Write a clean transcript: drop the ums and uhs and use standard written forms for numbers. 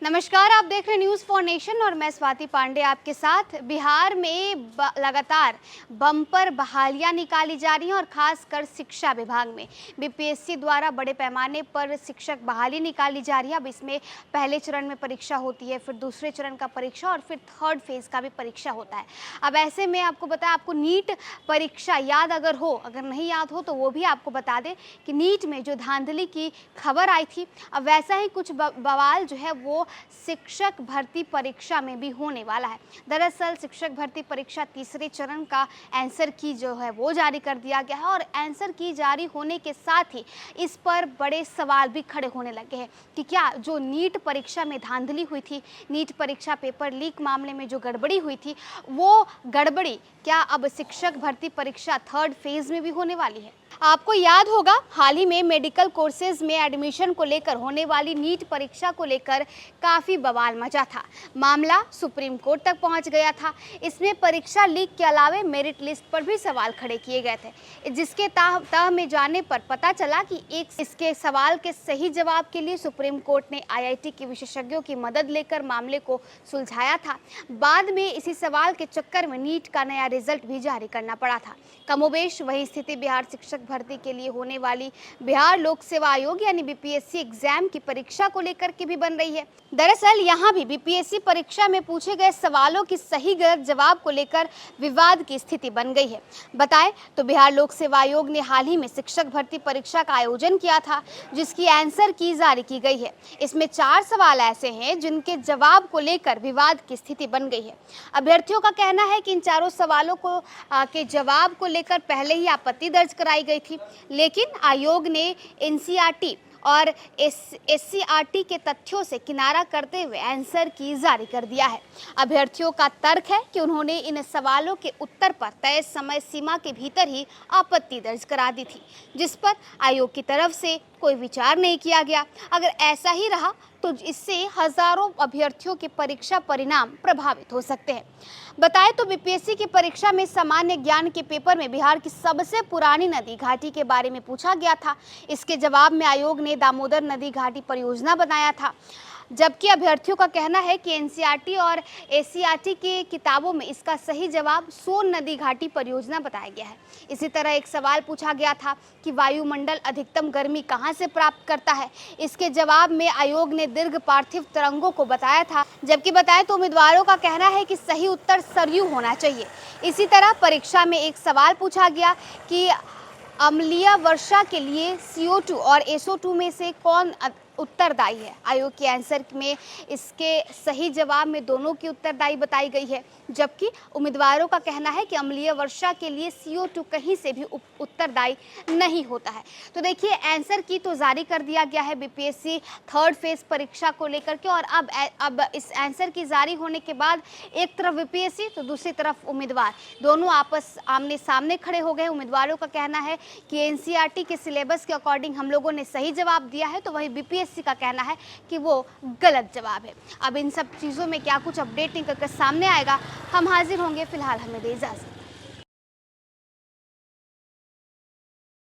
नमस्कार, आप देख रहे हैं न्यूज़ फॉर नेशन और मैं स्वाति पांडे आपके साथ। बिहार में लगातार बम्पर बहालियां निकाली जा रही हैं और खासकर शिक्षा विभाग में बीपीएससी द्वारा बड़े पैमाने पर शिक्षक बहाली निकाली जा रही है। अब इसमें पहले चरण में परीक्षा होती है, फिर दूसरे चरण का परीक्षा और फिर थर्ड फेज का भी परीक्षा होता है। अब ऐसे में आपको बताया, आपको नीट परीक्षा याद अगर नहीं याद हो तो वो भी आपको बता दें कि नीट में जो धांधली की खबर आई थी, अब वैसा ही कुछ बवाल जो है वो शिक्षक भर्ती परीक्षा में भी होने वाला है। दरअसल शिक्षक भर्ती परीक्षा तीसरे चरण का आंसर की जो है वो जारी कर दिया गया है और आंसर की जारी होने के साथ ही इस पर बड़े सवाल भी खड़े होने लगे हैं कि क्या जो नीट परीक्षा में धांधली हुई थी, नीट परीक्षा पेपर लीक मामले में जो गड़बड़ी हुई थी, वो गड़बड़ी क्या अब शिक्षक भर्ती परीक्षा थर्ड फेज में भी होने वाली है। आपको याद होगा, हाल ही में मेडिकल कोर्सेज में एडमिशन को लेकर होने वाली नीट परीक्षा को लेकर काफ़ी बवाल मचा था। मामला सुप्रीम कोर्ट तक पहुंच गया था। इसमें परीक्षा लीक के अलावे मेरिट लिस्ट पर भी सवाल खड़े किए गए थे, जिसके तह में जाने पर पता चला कि इसके सवाल के सही जवाब के लिए सुप्रीम कोर्ट ने आईआईटी के विशेषज्ञों की मदद लेकर मामले को सुलझाया था। बाद में इसी सवाल के चक्कर में नीट का नया रिजल्ट भी जारी करना पड़ा था। कमोबेश वही स्थिति बिहार शिक्षक भर्ती के लिए होने वाली बिहार लोक सेवा आयोग यानी बीपीएससी एग्जाम की परीक्षा को लेकर के भी बन रही है। दरअसल यहाँ भी बीपीएससी परीक्षा में पूछे गए सवालों की सही गलत जवाब को लेकर विवाद की स्थिति बन गई है। बताएं तो बिहार लोक सेवा आयोग ने हाल ही में शिक्षक भर्ती परीक्षा का आयोजन किया था, जिसकी आंसर की जारी की गई है। इसमें 4 सवाल ऐसे हैं जिनके जवाब को लेकर विवाद की स्थिति बन गई है। अभ्यर्थियों का कहना है कि इन चारों सवालों के जवाब को लेकर पहले ही आपत्ति दर्ज कराई गई थी, लेकिन आयोग ने एनसीईआरटी और एससीईआरटी के तथ्यों से किनारा करते हुए आंसर की जारी कर दिया है। अभ्यर्थियों का तर्क है कि उन्होंने इन सवालों के उत्तर पर तय समय सीमा के भीतर ही आपत्ति दर्ज करा दी थी, जिस पर आयोग की तरफ से कोई विचार नहीं किया गया। अगर ऐसा ही रहा तो इससे हजारों अभ्यर्थियों के परीक्षा परिणाम प्रभावित हो सकते हैं। बताएं तो बीपीएससी की परीक्षा में सामान्य ज्ञान के पेपर में बिहार की सबसे पुरानी नदी घाटी के बारे में पूछा गया था। इसके जवाब में आयोग ने दामोदर नदी घाटी परियोजना बनाया था, जबकि अभ्यर्थियों का कहना है कि एनसीईआरटी और एससीईआरटी की किताबों में इसका सही जवाब सोन नदी घाटी परियोजना बताया गया है। इसी तरह एक सवाल पूछा गया था कि वायुमंडल अधिकतम गर्मी कहां से प्राप्त करता है। इसके जवाब में आयोग ने दीर्घ पार्थिव तरंगों को बताया था, जबकि बताएं तो उम्मीदवारों का कहना है कि सही उत्तर सरयू होना चाहिए। इसी तरह परीक्षा में एक सवाल पूछा गया कि अम्लीय वर्षा के लिए CO2 और SO2 में से कौन उत्तरदायी है। आयोग के आंसर में इसके सही जवाब में दोनों की उत्तरदायी बताई गई है, जबकि उम्मीदवारों का कहना है कि अम्लीय वर्षा के लिए CO2 कहीं से भी उत्तरदायी नहीं होता है। तो देखिए, आंसर की तो जारी कर दिया गया है बीपीएससी थर्ड फेज परीक्षा को लेकर के, और अब इस आंसर की जारी होने के बाद एक तरफ बीपीएससी तो दूसरी तरफ उम्मीदवार, दोनों आपस आमने सामने खड़े हो गए। उम्मीदवारों का कहना है कि एनसीईआरटी के सिलेबस के अकॉर्डिंग हम लोगों ने सही जवाब दिया है, तो वही बीपीएससी का कहना है कि वो गलत जवाब है। अब इन सब चीज़ों में क्या कुछ अपडेट निकल कर सामने आएगा, हम हाजिर होंगे। फिलहाल हमें दे इजाज़त।